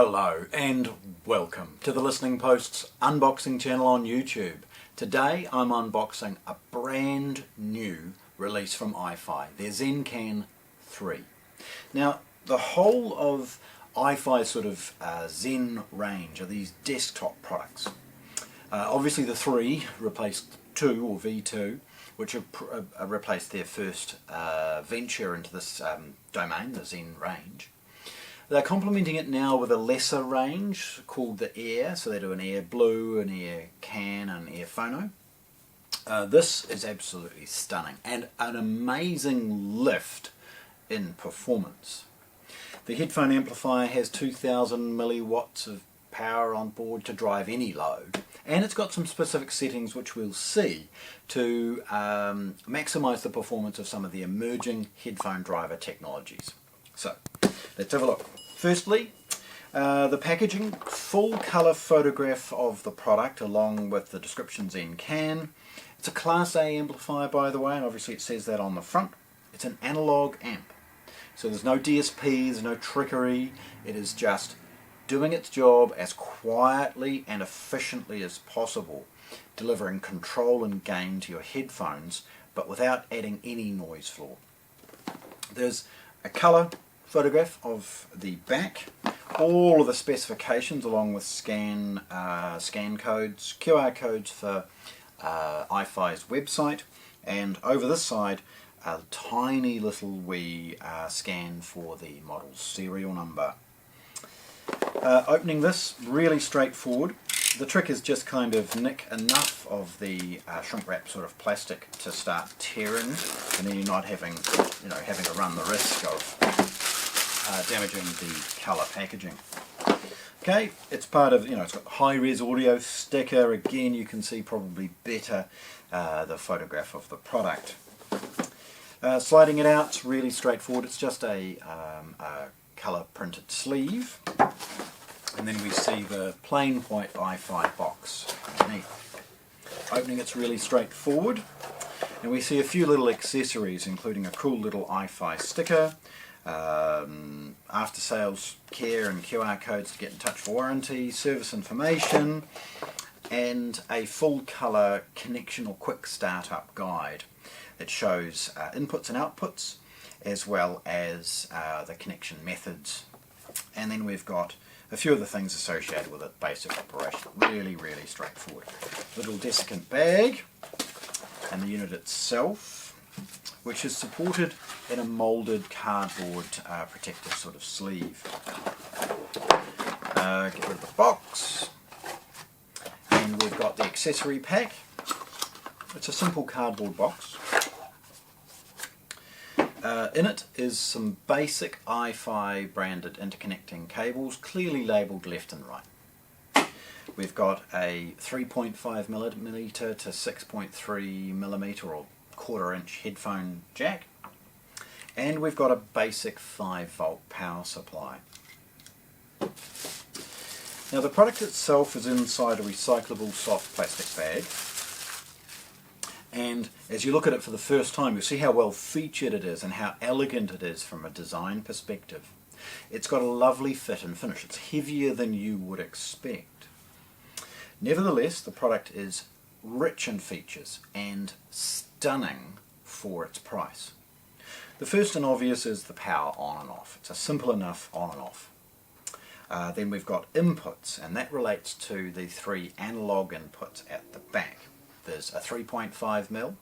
Hello and welcome to the Listening Post's unboxing channel on YouTube. Today I'm unboxing a brand new release from iFi, their ZEN CAN 3. Now the whole of iFi's sort of Zen range are these desktop products. Obviously the 3 replaced 2 or V2, which have replaced their first venture into this domain, the Zen range. They're complementing it now with a lesser range called the Air, so they do an Air Blue, an Air Can, and an Air Phono. This is absolutely stunning and an amazing lift in performance. The Headphone Amplifier has 2000 milliwatts of power on board to drive any load, and it's got some specific settings which we'll see to maximize the performance of some of the emerging headphone driver technologies. So let's have a look. Firstly, the packaging, full colour photograph of the product along with the description ZEN CAN. It's a Class A amplifier, by the way, and obviously it says that on the front. It's an analogue amp, so there's no DSP, there's no trickery. It is just doing its job as quietly and efficiently as possible, delivering control and gain to your headphones but without adding any noise floor. There's a colour photograph of the back, all of the specifications along with scan codes, QR codes for iFi's website, and over this side a tiny little wee scan for the model's serial number. Opening this, really straightforward. The trick is just kind of nick enough of the shrink wrap sort of plastic to start tearing, and then you're not having to run the risk of damaging the colour packaging. Okay, it's part of, it's got high-res audio sticker. Again, you can see probably better the photograph of the product. Sliding it out, it's really straightforward. It's just a colour printed sleeve, and then we see the plain white iFi box underneath. Opening it's really straightforward, and we see a few little accessories including a cool little iFi sticker, after sales care and QR codes to get in touch for warranty, service information, and a full colour connection or quick startup guide that shows inputs and outputs as well as the connection methods. And then we've got a few of the things associated with it, basic operation. Really straightforward. Little desiccant bag, and the unit itself, which is supported in a moulded cardboard protective sort of sleeve. Get rid of the box, and we've got the accessory pack. It's a simple cardboard box. In it is some basic iFi branded interconnecting cables, clearly labelled left and right. We've got a 3.5mm to 6.3mm or 1/4 inch headphone jack, and we've got a basic 5-volt power supply. Now the product itself is inside a recyclable soft plastic bag, and as you look at it for the first time you'll see how well featured it is and how elegant it is from a design perspective. It's got a lovely fit and finish. It's heavier than you would expect. Nevertheless, the product is rich in features and stunning for its price. The first and obvious is the power on and off. It's a simple enough on and off. Then we've got inputs, and that relates to the 3 analog inputs at the back. There's a 3.5mm,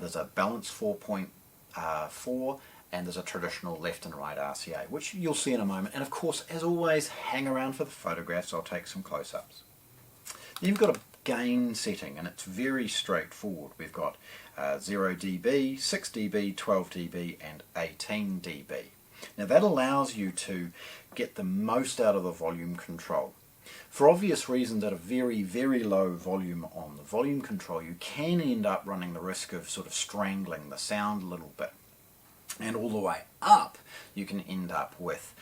there's a balanced 4.4, and there's a traditional left and right RCA, which you'll see in a moment. And of course, as always, hang around for the photographs. I'll take some close-ups. You've got a gain setting, and it's very straightforward. We've got 0 dB, 6 dB, 12 dB, and 18 dB. Now that allows you to get the most out of the volume control. For obvious reasons, at a very low volume on the volume control, you can end up running the risk of sort of strangling the sound a little bit. And all the way up, you can end up with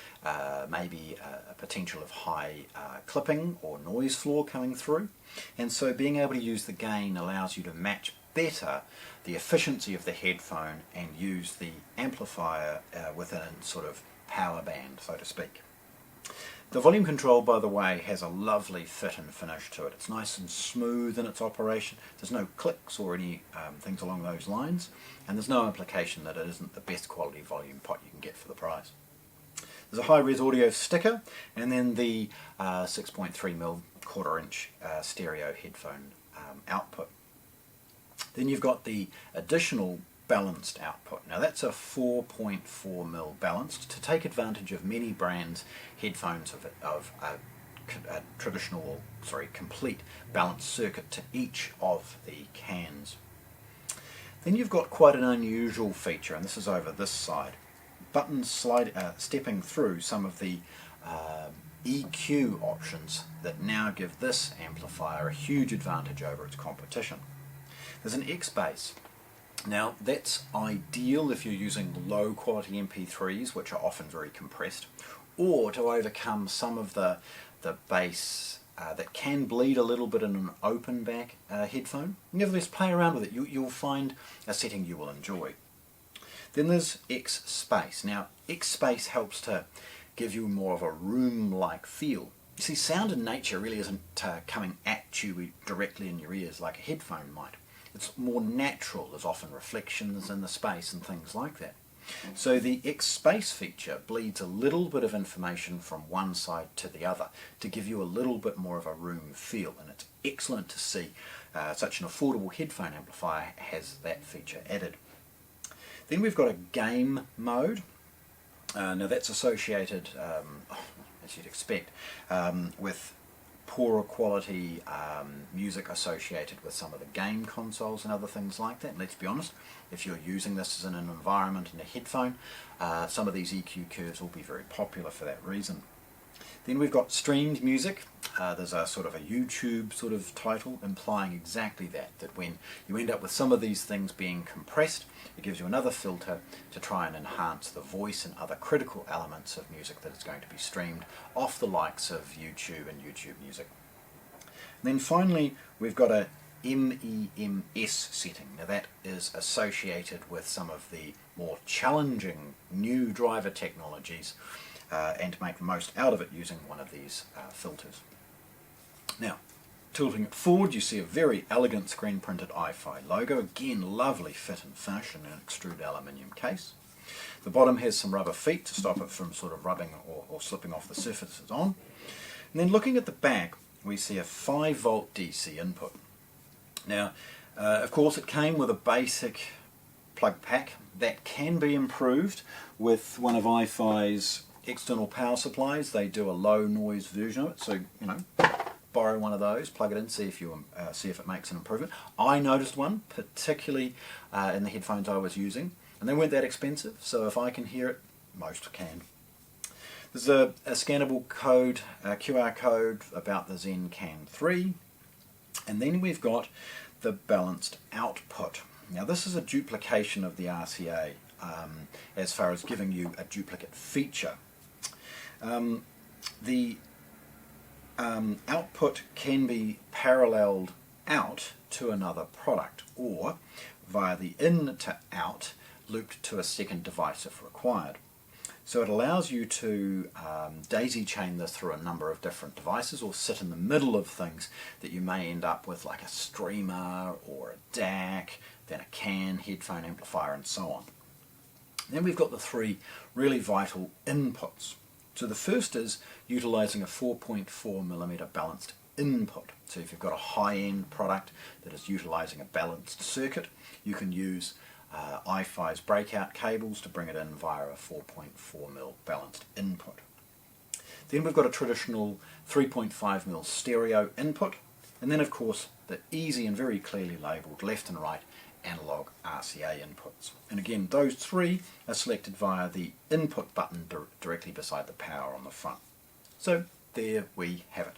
maybe a potential of high clipping or noise floor coming through. And so being able to use the gain allows you to match better the efficiency of the headphone and use the amplifier within a sort of power band, so to speak. The volume control, by the way, has a lovely fit and finish to it. It's nice and smooth in its operation. There's no clicks or any things along those lines, and there's no implication that it isn't the best quality volume pot you can get for the price. There's a high-res audio sticker, and then the 6.3mm quarter-inch stereo headphone output. Then you've got the additional balanced output. Now that's a 4.4mm balanced to take advantage of many brands' headphones of a traditional, complete balanced circuit to each of the cans. Then you've got quite an unusual feature, and this is over this side. Buttons stepping through some of the EQ options that now give this amplifier a huge advantage over its competition. There's an X bass. Now that's ideal if you're using low quality MP3s, which are often very compressed, or to overcome some of the bass that can bleed a little bit in an open back headphone. Nevertheless, play around with it. You'll find a setting you will enjoy. Then there's X space. Now X space helps to give you more of a room-like feel. You see, sound in nature really isn't coming at you directly in your ears like a headphone might. It's more natural. There's often reflections in the space and things like that. So the X space feature bleeds a little bit of information from one side to the other to give you a little bit more of a room feel, and it's excellent to see such an affordable headphone amplifier has that feature added. Then we've got a game mode. Now that's associated, as you'd expect, with poorer quality music associated with some of the game consoles and other things like that. And let's be honest, if you're using this in an environment in a headphone, some of these EQ curves will be very popular for that reason. Then we've got streamed music. There's a sort of a YouTube sort of title implying exactly that when you end up with some of these things being compressed, it gives you another filter to try and enhance the voice and other critical elements of music that is going to be streamed off the likes of YouTube and YouTube Music. And then finally, we've got a MEMS setting. Now that is associated with some of the more challenging new driver technologies, and to make the most out of it using one of these filters. Now, tilting it forward, you see a very elegant screen printed iFi logo. Again, lovely fit and finish in an extruded aluminium case. The bottom has some rubber feet to stop it from sort of rubbing or slipping off the surface it's on. And then looking at the back, we see a 5-volt DC input. Now, of course, it came with a basic plug pack that can be improved with one of iFi's external power supplies. They do a low noise version of it, so borrow one of those, plug it in, see if it makes an improvement. I noticed one, particularly in the headphones I was using, and they weren't that expensive, so if I can hear it, most can. There's a scannable code, QR code about the ZEN CAN 3, and then we've got the balanced output. Now this is a duplication of the RCA as far as giving you a duplicate feature. The output can be paralleled out to another product, or via the in to out looped to a second device if required. So it allows you to daisy chain this through a number of different devices, or sit in the middle of things that you may end up with, like a streamer or a DAC, then a CAN, headphone amplifier, and so on. Then we've got the three really vital inputs. So the first is utilizing a 4.4mm balanced input. So if you've got a high-end product that is utilizing a balanced circuit, you can use iFi's breakout cables to bring it in via a 4.4mm balanced input. Then we've got a traditional 3.5mm stereo input, and then of course the easy and very clearly labelled left and right analog RCA inputs. And again, those three are selected via the input button directly beside the power on the front. So there we have it.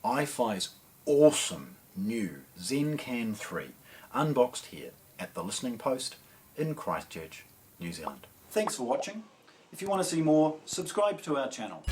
iFi's awesome new ZEN CAN 3, unboxed here at the Listening Post in Christchurch, New Zealand. Thanks for watching. If you want to see more, subscribe to our channel.